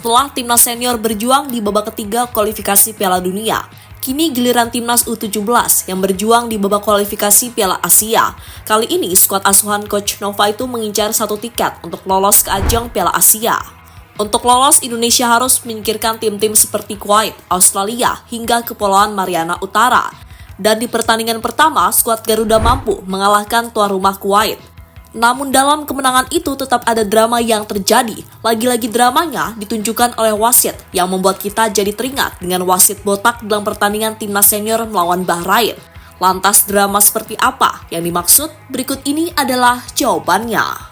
Setelah timnas senior berjuang di babak ketiga kualifikasi Piala Dunia, kini giliran timnas U17 yang berjuang di babak kualifikasi Piala Asia. Kali ini skuad asuhan Coach Nova itu mengincar satu tiket untuk lolos ke ajang Piala Asia. Untuk lolos, Indonesia harus menyingkirkan tim-tim seperti Kuwait, Australia, hingga Kepulauan Mariana Utara. Dan di pertandingan pertama, skuad Garuda mampu mengalahkan tuan rumah Kuwait. Namun dalam kemenangan itu tetap ada drama yang terjadi. Lagi-lagi dramanya ditunjukkan oleh wasit yang membuat kita jadi teringat dengan wasit botak dalam pertandingan timnas senior melawan Bahrain. Lantas drama seperti apa yang dimaksud? Berikut ini adalah jawabannya.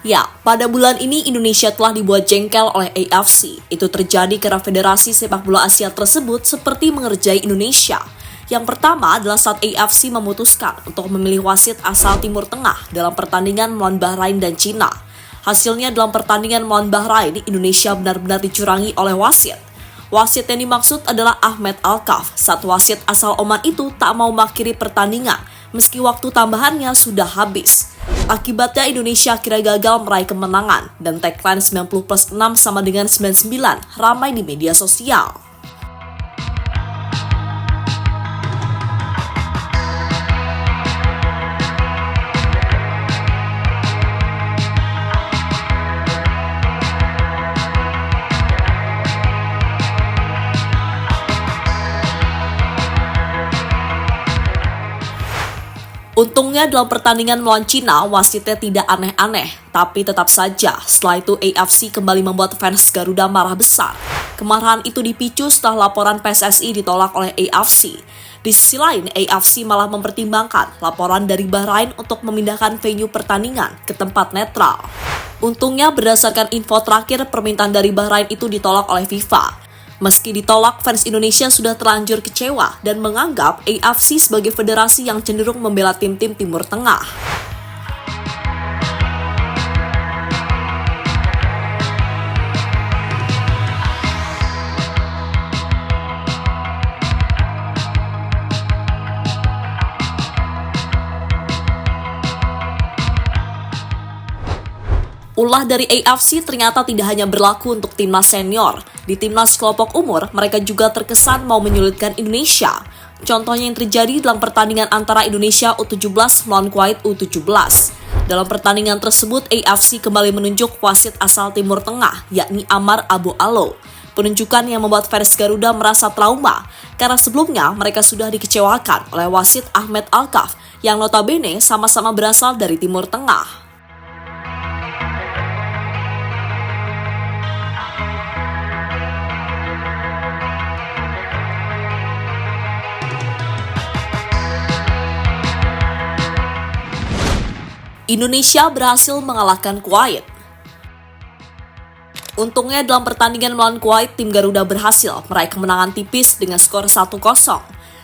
Ya, pada bulan ini Indonesia telah dibuat jengkel oleh AFC. Itu terjadi karena Federasi Sepak Bola Asia tersebut seperti mengerjai Indonesia. Yang pertama adalah saat AFC memutuskan untuk memilih wasit asal Timur Tengah dalam pertandingan melawan Bahrain dan Cina. Hasilnya dalam pertandingan melawan Bahrain, Indonesia benar-benar dicurangi oleh wasit. Wasit yang dimaksud adalah Ahmed Alkaf. Saat wasit asal Oman itu tak mau mengakhiri pertandingan, meski waktu tambahannya sudah habis. Akibatnya Indonesia akhirnya gagal meraih kemenangan dan tagline 90+6 sama dengan 99 ramai di media sosial. Untungnya dalam pertandingan melawan Cina, wasitnya tidak aneh-aneh, tapi tetap saja setelah itu AFC kembali membuat fans Garuda marah besar. Kemarahan itu dipicu setelah laporan PSSI ditolak oleh AFC. Di sisi lain, AFC malah mempertimbangkan laporan dari Bahrain untuk memindahkan venue pertandingan ke tempat netral. Untungnya berdasarkan info terakhir, permintaan dari Bahrain itu ditolak oleh FIFA. Meski ditolak, fans Indonesia sudah terlanjur kecewa dan menganggap AFC sebagai federasi yang cenderung membela tim-tim Timur Tengah. Ulah dari AFC ternyata tidak hanya berlaku untuk timnas senior. Di timnas kelompok umur, mereka juga terkesan mau menyulitkan Indonesia. Contohnya yang terjadi dalam pertandingan antara Indonesia U17 melawan Kuwait U17. Dalam pertandingan tersebut, AFC kembali menunjuk wasit asal Timur Tengah, yakni Amar Abu Alo. Penunjukan yang membuat fans Garuda merasa trauma, karena sebelumnya mereka sudah dikecewakan oleh wasit Ahmed Alkaf, yang notabene sama-sama berasal dari Timur Tengah. Indonesia berhasil mengalahkan Kuwait. Untungnya dalam pertandingan melawan Kuwait, tim Garuda berhasil meraih kemenangan tipis dengan skor 1-0.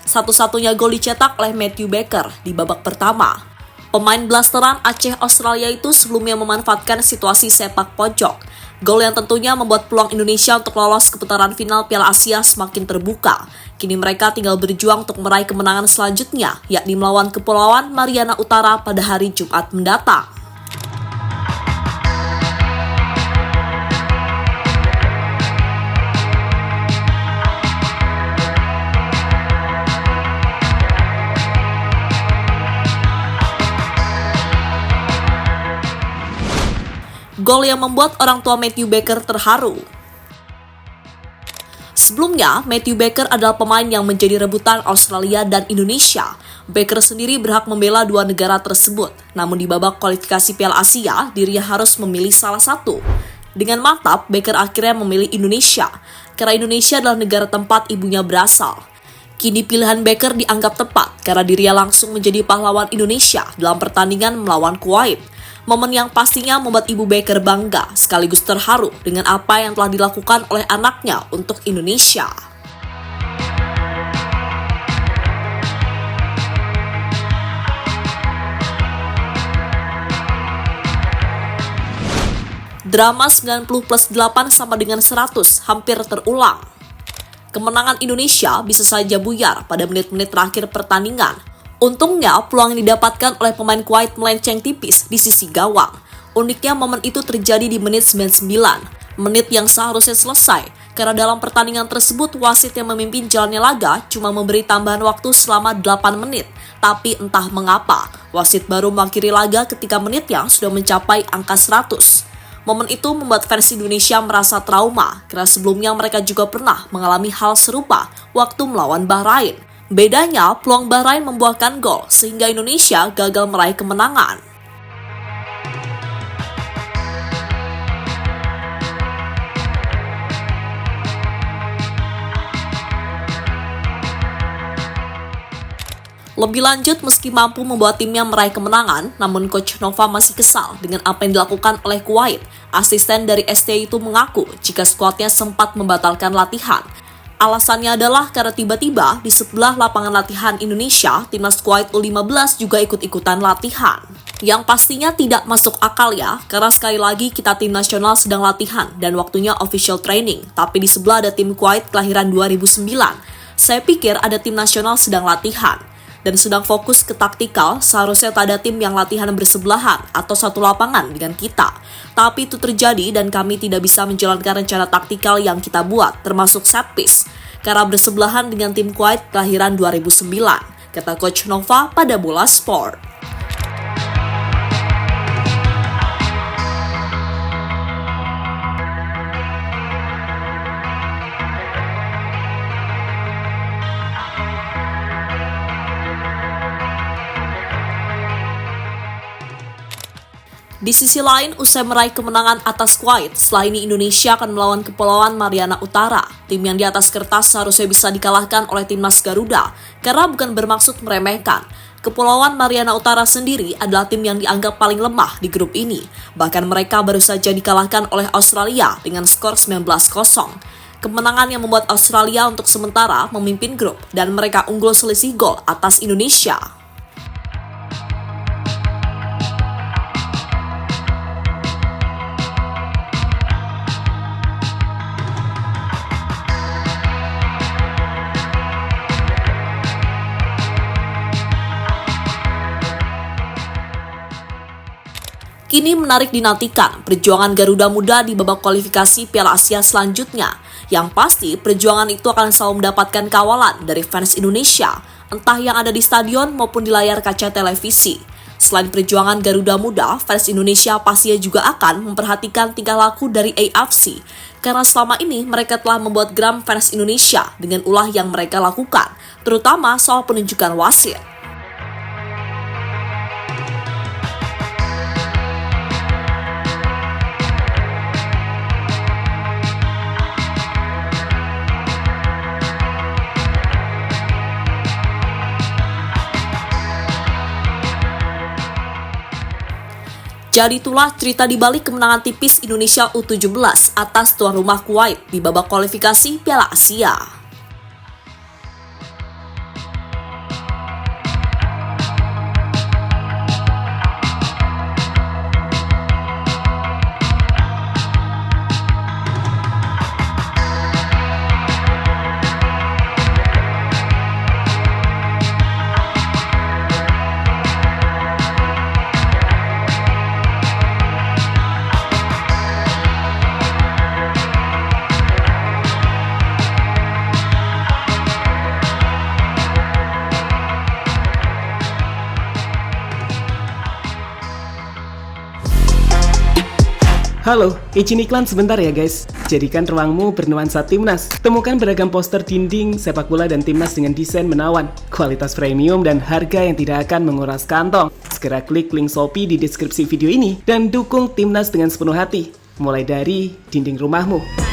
Satu-satunya gol dicetak oleh Matthew Baker di babak pertama. Pemain blasteran Aceh Australia itu sebelumnya memanfaatkan situasi sepak pojok. Gol yang tentunya membuat peluang Indonesia untuk lolos ke putaran final Piala Asia semakin terbuka. Kini mereka tinggal berjuang untuk meraih kemenangan selanjutnya, yakni melawan Kepulauan Mariana Utara pada hari Jumat mendatang. Gol yang membuat orang tua Matthew Baker terharu. Sebelumnya, Matthew Baker adalah pemain yang menjadi rebutan Australia dan Indonesia. Baker sendiri berhak membela dua negara tersebut. Namun di babak kualifikasi Piala Asia, dirinya harus memilih salah satu. Dengan mantap, Baker akhirnya memilih Indonesia, karena Indonesia adalah negara tempat ibunya berasal. Kini pilihan Baker dianggap tepat, karena dirinya langsung menjadi pahlawan Indonesia dalam pertandingan melawan Kuwait. Momen yang pastinya membuat Ibu Baker bangga sekaligus terharu dengan apa yang telah dilakukan oleh anaknya untuk Indonesia. Drama 90+8 sama dengan 100 hampir terulang. Kemenangan Indonesia bisa saja buyar pada menit-menit terakhir pertandingan. Untungnya, peluang yang didapatkan oleh pemain Kuwait melenceng tipis di sisi gawang. Uniknya, momen itu terjadi di menit 99, menit yang seharusnya selesai, karena dalam pertandingan tersebut wasit yang memimpin jalannya laga cuma memberi tambahan waktu selama 8 menit. Tapi entah mengapa, wasit baru mengakhiri laga ketika menitnya sudah mencapai angka 100. Momen itu membuat fans Indonesia merasa trauma, karena sebelumnya mereka juga pernah mengalami hal serupa waktu melawan Bahrain. Bedanya, peluang Bahrain membuahkan gol, sehingga Indonesia gagal meraih kemenangan. Lebih lanjut, meski mampu membawa timnya meraih kemenangan, namun Coach Nova masih kesal dengan apa yang dilakukan oleh Kuwait. Asisten dari STI itu mengaku jika skuadnya sempat membatalkan latihan. Alasannya adalah karena tiba-tiba di sebelah lapangan latihan Indonesia, timnas Kuwait U15 juga ikut-ikutan latihan. Yang pastinya tidak masuk akal ya, karena sekali lagi kita tim nasional sedang latihan dan waktunya official training, tapi di sebelah ada tim Kuwait kelahiran 2009. Saya pikir ada tim nasional sedang latihan dan sedang fokus ke taktikal, seharusnya tak ada tim yang latihan bersebelahan atau satu lapangan dengan kita. Tapi itu terjadi dan kami tidak bisa menjalankan rencana taktikal yang kita buat, termasuk set piece, karena bersebelahan dengan tim Kuwait kelahiran 2009, kata Coach Nova pada Bola Sport. Di sisi lain, usai meraih kemenangan atas Kuwait, setelah ini Indonesia akan melawan Kepulauan Mariana Utara. Tim yang di atas kertas seharusnya bisa dikalahkan oleh timnas Garuda, karena bukan bermaksud meremehkan. Kepulauan Mariana Utara sendiri adalah tim yang dianggap paling lemah di grup ini. Bahkan mereka baru saja dikalahkan oleh Australia dengan skor 19-0. Kemenangan yang membuat Australia untuk sementara memimpin grup, dan mereka unggul selisih gol atas Indonesia. Kini menarik dinantikan perjuangan Garuda Muda di babak kualifikasi Piala Asia selanjutnya. Yang pasti, perjuangan itu akan selalu mendapatkan kawalan dari fans Indonesia, entah yang ada di stadion maupun di layar kaca televisi. Selain perjuangan Garuda Muda, fans Indonesia pastinya juga akan memperhatikan tingkah laku dari AFC, karena selama ini mereka telah membuat geram fans Indonesia dengan ulah yang mereka lakukan, terutama soal penunjukan wasit. Jadi itulah cerita di balik kemenangan tipis Indonesia U17 atas tuan rumah Kuwait di babak kualifikasi Piala Asia. Halo, izin iklan sebentar ya guys. Jadikan ruangmu bernuansa timnas. Temukan beragam poster dinding, sepak bola dan timnas dengan desain menawan, kualitas premium dan harga yang tidak akan menguras kantong. Segera klik link Shopee di deskripsi video ini dan dukung timnas dengan sepenuh hati. Mulai dari dinding rumahmu.